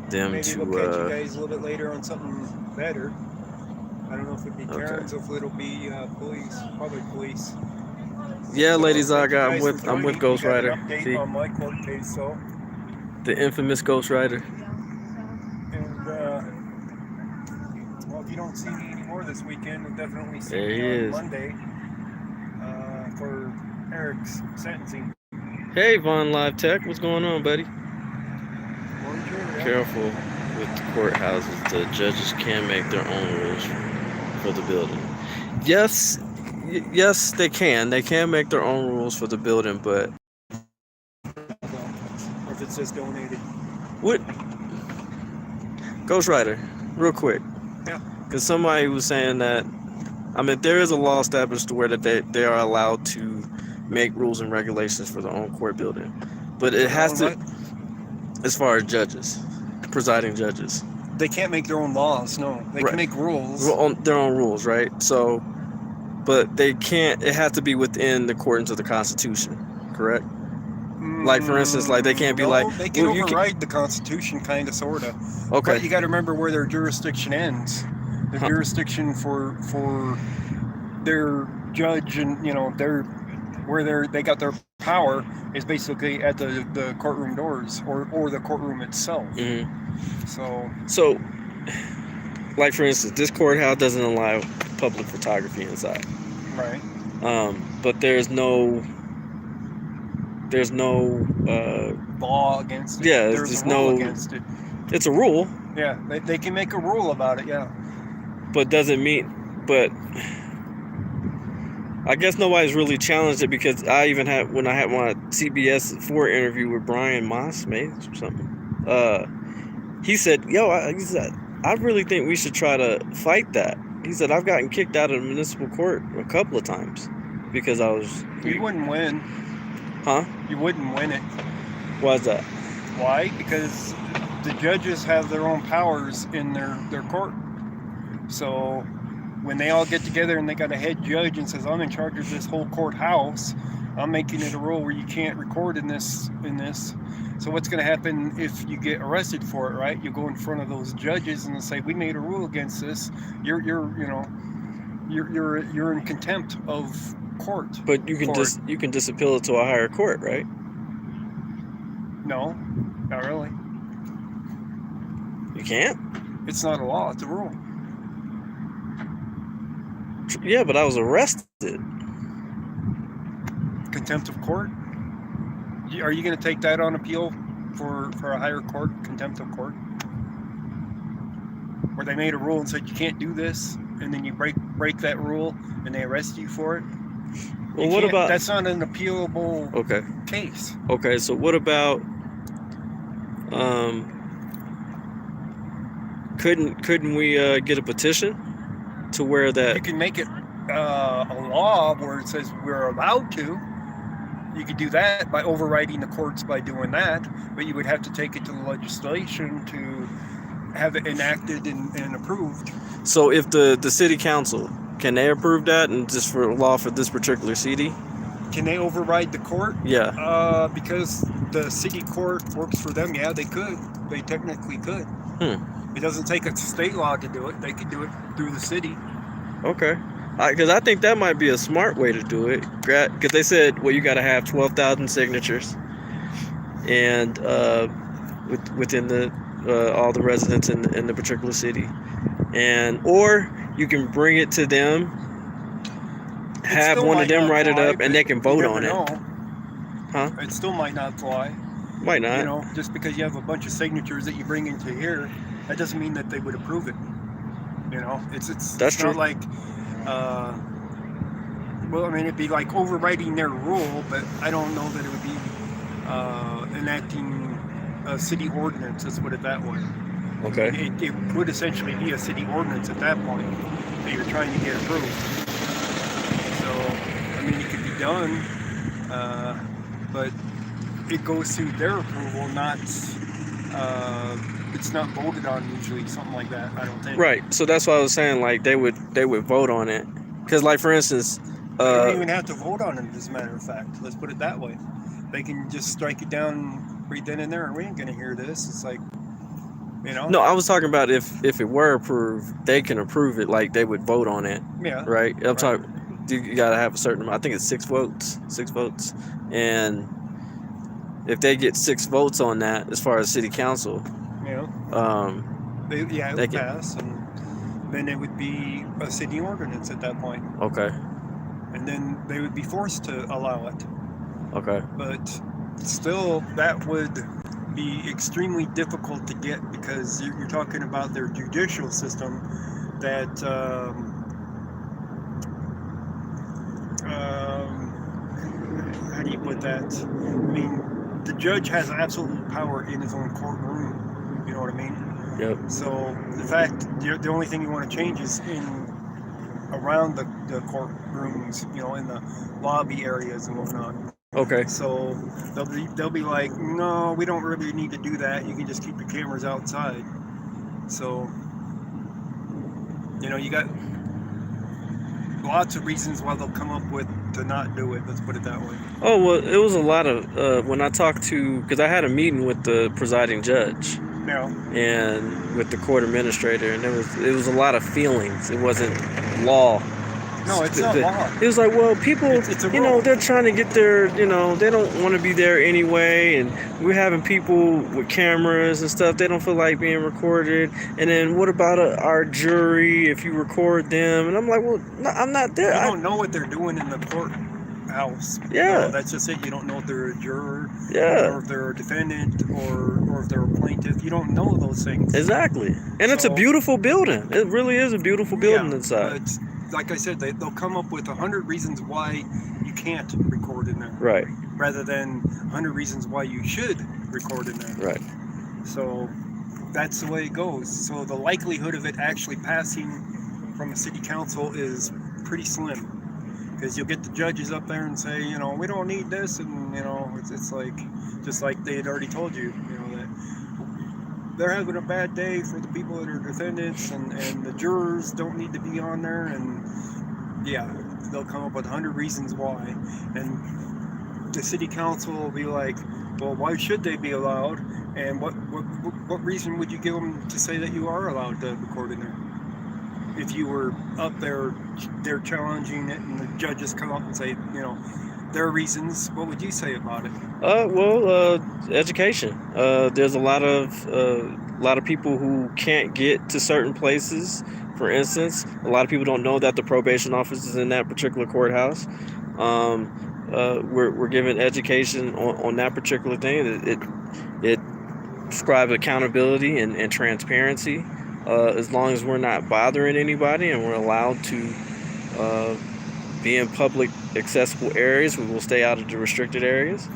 them Maybe to. we'll catch you guys a little bit later on something better. I don't know if it'll be Okay. Karens, or if it'll be police, probably police. Yeah, So, ladies, thank you guys I'm for with joining. Ghost We got an Rider. update See, on my court case, so. the infamous Ghost Rider. And well, if you don't see me anymore this weekend, you'll definitely see There he me on is. Monday for Eric's sentencing. Hey, Von Live Tech, what's going on, buddy? Morning, Jerry. Careful with the courthouses. The judges can make their own rules for the building. Yes, yes, they can. They can make their own rules for the building, but Or if it's just donated. what? Ghost Rider, real quick. Yeah. Because somebody was saying that, I mean, there is a law established where that they are allowed to make rules and regulations for their own court building, but it has to, as far as judges, presiding judges. They can't make their own laws. No, they Right. can make rules. Their own rules, right? So, but they can't. It has to be within the accordance of the Constitution, correct? Like, for instance, like, they can't be no, like, they can well, you override the Constitution, kind of, sorta. Okay. But you got to remember where their jurisdiction ends. Their jurisdiction for their judge, and you know, they got their power is basically at the courtroom doors or the courtroom itself. Mm-hmm. So, like, for instance, this courthouse doesn't allow public photography inside. right. But there's no Law against it. Yeah, There's there's a rule no- against it. it's a rule, Yeah, they can make a rule about it. Yeah. but doesn't mean. But I guess nobody's really challenged it, because I even had, when I had my CBS 4 interview with Brian Moss, maybe or something. He said, he said, I really think we should try to fight that. He said, I've gotten kicked out of the municipal court a couple of times because I was. You wouldn't win. Huh? You wouldn't win it. Why's that? Why? Because the judges have their own powers in their court. So when they all get together and they got a head judge and says, I'm in charge of this whole courthouse, I'm making it a rule where you can't record in this. So what's going to happen if you get arrested for it, right? You go in front of those judges and they say, we made a rule against this. You're in contempt of court. But you can you can just appeal it to a higher court, right? No, not really. You can't? It's not a law, it's a rule. Yeah, but I was arrested. Contempt of court? Are you going to take that on appeal for a higher court, contempt of court? Where they made a rule and said you can't do this, and then you break that rule and they arrest you for it? Well, what about... That's not an appealable case. Okay, so what about... couldn't we get a petition to where that... You can make it a law where it says we're allowed to. You could do that by overriding the courts by doing that, but you would have to take it to the legislation to have it enacted and approved. So if the city council, can they approve that and just for law for this particular city? Can they override the court? Yeah. Because the city court works for them. Yeah, they could. They technically could. It doesn't take a state law to do it. They could do it through the city. Okay. Because I think that might be a smart way to do it. Because they said, well, you got to have 12,000 signatures, and within the all the residents in the particular city, or you can bring it to them, have one of them write it up, and they can vote on it. Huh? It still might not fly. Might not. You know, just because you have a bunch of signatures that you bring into here, that doesn't mean that they would approve it. You know, That's it's true. not like, well, I mean, it'd be like overriding their rule, but I don't know that it would be enacting a city ordinance. Let's put it that way. Okay. It would essentially be a city ordinance at that point that you're trying to get approved. So, I mean, it could be done, but it goes through their approval, not it's not voted on usually, something like that. I don't think. Right. So that's why I was saying like they would vote on it. Because like for instance, They don't even have to vote on it, as a matter of fact. Let's put it that way. They can just strike it down right then and there, and we ain't gonna hear this. It's like, you know. no, I was talking about if it were approved, they can approve it. Like they would vote on it. Yeah. Right. I'm talking. You gotta have a certain amount. I think it's 6 votes. 6 votes. And if they get 6 votes on that, as far as city council, You know. um, It they would can. pass, and then it would be a city ordinance at that point, Okay. and then they would be forced to allow it. Okay. But still, that would be extremely difficult to get because you're talking about their judicial system that how do you put that? I mean, the judge has absolute power in his own courtroom. You know what I mean? Yep. So the fact, the only thing you want to change is around the courtrooms, you know, in the lobby areas and whatnot. Okay. So they'll be like, no, we don't really need to do that. You can just keep your cameras outside. So, you know, you got lots of reasons why they'll come up with to not do it. Let's put it that way. Oh well, it was a lot of when I talked to, because I had a meeting with the presiding judge Now, and with the court administrator, and it was a lot of feelings. It wasn't law. no, it's not law. It was like, well, people, It's a you know, rule. they're trying to get their, you know, they don't want to be there anyway, and we're having people with cameras and stuff. They don't feel like being recorded. And then what about our jury if you record them? And I'm like, well, no, I'm not there. You don't know what they're doing in the courthouse. Yeah. No, that's just it. You don't know if they're a juror, Yeah. or if they're a defendant, or if they're a plaintiff. You don't know those things. Exactly. And it's a So- beautiful building. It really is a beautiful building Yeah, inside. But like I said, they'll come up with 100 reasons why you can't record in there, Right. rather than 100 reasons why you should record in there. Right. So that's the way it goes. So the likelihood of it actually passing from the city council is pretty slim, because you'll get the judges up there and say, you know, we don't need this, and you know, it's like, just like they had already told you, you know, that they're having a bad day for the people that are defendants, and the jurors don't need to be on there, and yeah, they'll come up with 100 reasons why, and the city council will be like, well, why should they be allowed, and what reason would you give them to say that you are allowed to record in there? If you were up there, they're challenging it, and the judges come up and say, you know, their reasons, what would you say about it? Education. There's a lot of people who can't get to certain places. For instance, a lot of people don't know that the probation office is in that particular courthouse. We're given education on that particular thing. It describes accountability and transparency. As long as we're not bothering anybody and we're allowed to be in public accessible areas, we will stay out of the restricted areas.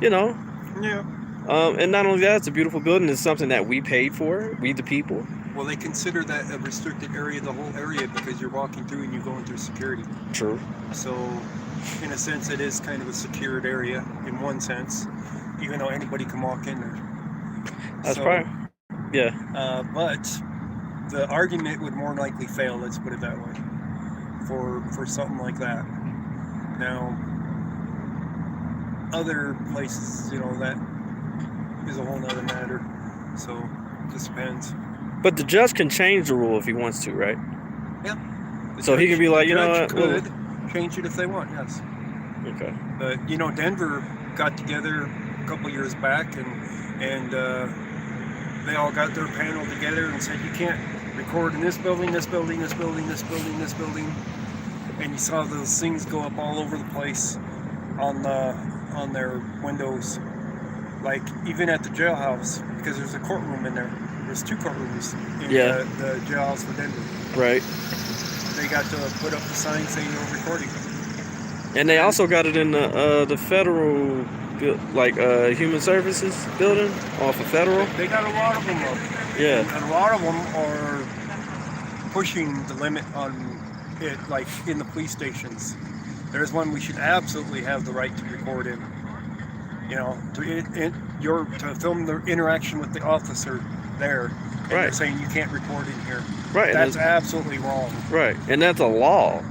You know. Yeah. And not only that, it's a beautiful building. It's something that we paid for, we the people. Well, they consider that a restricted area, the whole area, because you're walking through and you're going through security. True. So, in a sense, it is kind of a secured area in one sense, even though anybody can walk in there. That's So, right. Yeah. But the argument would more likely fail, let's put it that way, for something like that. Now, other places, you know, that is a whole nother matter. So, it just depends. But the judge can change the rule if he wants to, right? The So he can be like, you know judge what, could change it if they want, yes. Okay. But you know, Denver got together a couple years back, and they all got their panel together and said, you can't record in this building, this building, this building, this building, this building. And you saw those things go up all over the place on their windows. like even at the jailhouse, because there's a courtroom in there. There's 2 courtrooms in Yeah. the jailhouse for Denver. Right. They got to put up the sign saying no recording. And they also got it in the federal, human services building off of Federal. They got a lot of them up. Yeah. And a lot of them are pushing the limit on it, like in the police stations. There's one we should absolutely have the right to record in. You know, to film the interaction with the officer there. And Right. they're saying you can't record in here. Right. That's absolutely wrong. Right. And that's a law.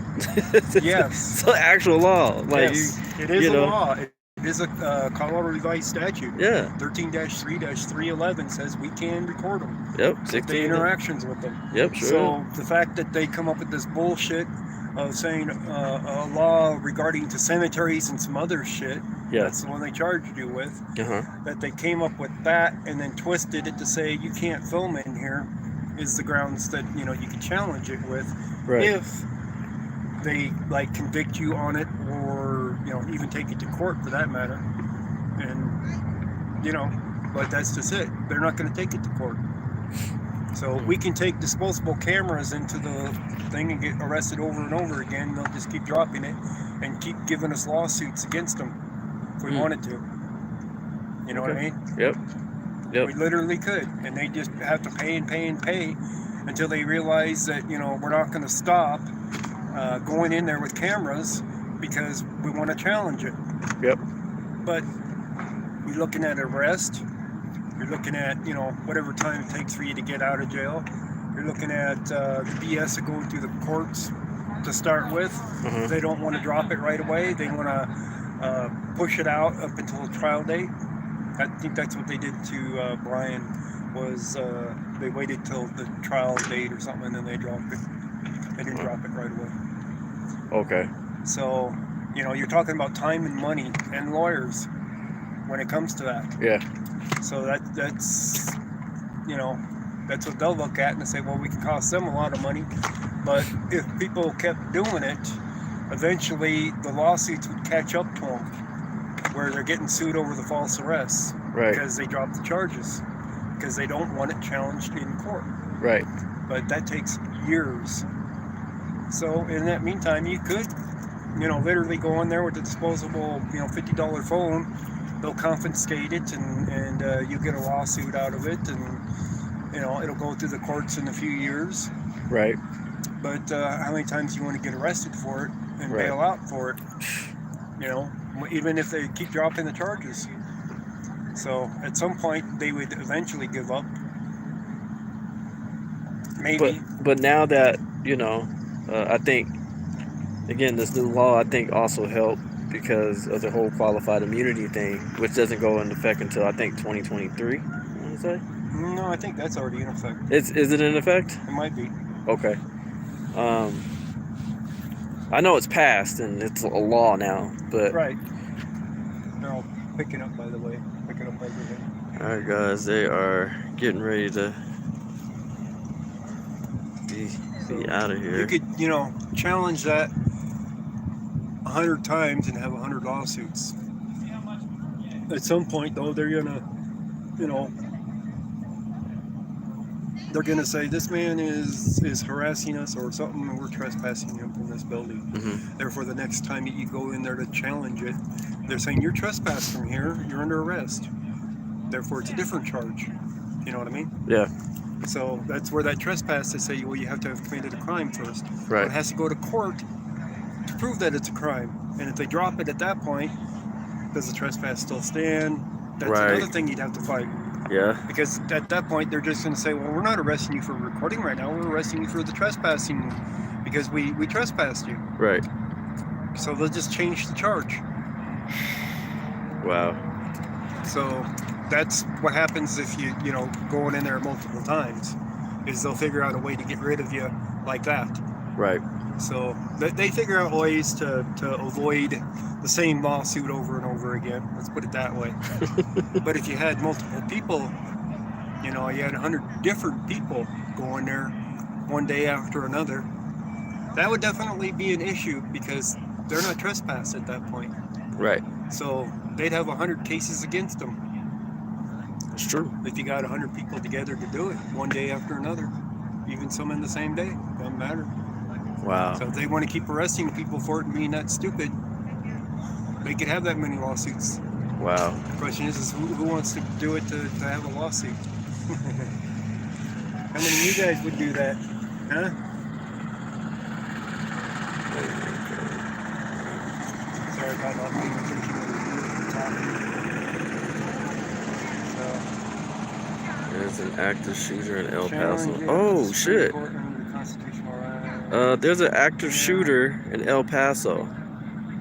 Yes. It's an actual law. Like Yes, it is you a know. law. It is a Colorado revised statute. Yeah. 13-3-311 says we can record them. Yep. The 16. interactions with them. Yep. Sure. So the fact that they come up with this bullshit of saying a law regarding to cemeteries and some other shit, Yeah. that's the one they charged you with, Uh-huh. that they came up with that and then twisted it to say you can't film in here is the grounds that, you know, you can challenge it with Right. if they like convict you on it, or, you know, even take it to court for that matter. And, you know, but that's just it. They're not going to take it to court. So we can take disposable cameras into the thing and get arrested over and over again. They'll just keep dropping it and keep giving us lawsuits against them if we wanted to. You know what I mean? Yep. Yep. We literally could. And they just have to pay and pay and pay until they realize that, you know, we're not going to stop going in there with cameras because we want to challenge it. Yep. But you're looking at arrest. You're looking at, you know, whatever time it takes for you to get out of jail. You're looking at the BS of going through the courts to start with. Mhm. They don't want to drop it right away. They want to push it out up until the trial date. I think that's what they did to Brian, was they waited till the trial date or something and then they dropped it. They didn't drop it right away. Okay. So, you know, you're talking about time and money and lawyers when it comes to that. Yeah. So that's, you know, that's what they'll look at and say, well, we can cost them a lot of money. But if people kept doing it, eventually the lawsuits would catch up to them, where they're getting sued over the false arrests Right. because they dropped the charges, because they don't want it challenged in court. Right. But that takes years. So in that meantime, you could, you know, literally go in there with a disposable, you know, $50 phone. They'll confiscate it, and you get a lawsuit out of it, and, you know, it'll go through the courts in a few years. Right. But how many times do you want to get arrested for it and Right. bail out for it? You know, even if they keep dropping the charges. So at some point, they would eventually give up. Maybe. But now that, you know, I think, again, this new law, I think, also helped because of the whole qualified immunity thing, which doesn't go into effect until, I think, 2023, I want to say. No, I think that's already in effect. Is it in effect? It might be. Okay. I know it's passed and it's a law now, but... Right. They're all picking up, by the way. Picking up everything. Alright, guys, they are getting ready to be out of here. You could, you know, challenge that 100 times and have 100 lawsuits. At some point, though, they're gonna, you know, they're gonna say this man is harassing us or something, and we're trespassing him from this building. Mhm. Therefore, the next time that you go in there to challenge it, they're saying you're trespassing from here. You're under arrest. Therefore, it's a different charge. You know what I mean? Yeah. So that's where that trespass, they say, well, you have to have committed a crime first. Right. It has to go to court to prove that it's a crime. And if they drop it at that point, does the trespass still stand? That's Right. another thing you'd have to fight. Yeah. Because at that point, they're just going to say, well, we're not arresting you for recording right now. We're arresting you for the trespassing because we trespassed you. Right. So they'll just change the charge. Wow. So that's what happens if you know, going in there multiple times, is they'll figure out a way to get rid of you like that. Right. So they figure out ways to avoid the same lawsuit over and over again. Let's put it that way. But if you had multiple people, you know, you had 100 different people going there one day after another, that would definitely be an issue because they're not trespassed at that point. Right. So they'd have 100 cases against them. It's true. If you got 100 people together to do it, one day after another, even some in the same day, doesn't matter. Wow. So if they want to keep arresting people for it and being that stupid, they could have that many lawsuits. Wow. The question is who wants to do it to have a lawsuit? How many of you guys would do that? Huh? Sorry about not being attention to the There's an active shooter in El topic. Paso. Challenging Oh the Supreme shit. Court under the constitutional right. There's an active shooter in El Paso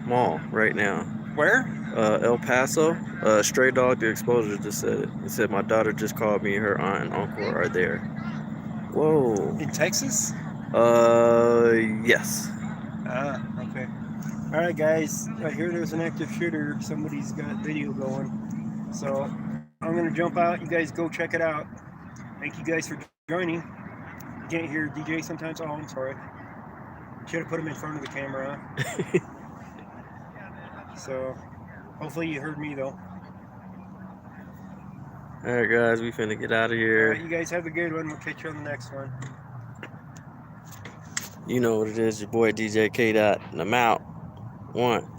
Mall right now. Where? El Paso. Stray Dog the Exposure just said it. He said my daughter just called me. Her aunt and uncle are there. Whoa. In Texas? Yes. Ah, okay. All right, guys. I hear there's an active shooter. Somebody's got video going. So I'm going to jump out. You guys go check it out. Thank you guys for joining. You can't hear DJ sometimes. Oh, I'm sorry. Should have put him in front of the camera. So hopefully you heard me, though. All right, guys. We finna get out of All here. right, you guys have a good one. We'll catch you on the next one. You know what it is. Your boy DJ K. Dot. And I'm out. One.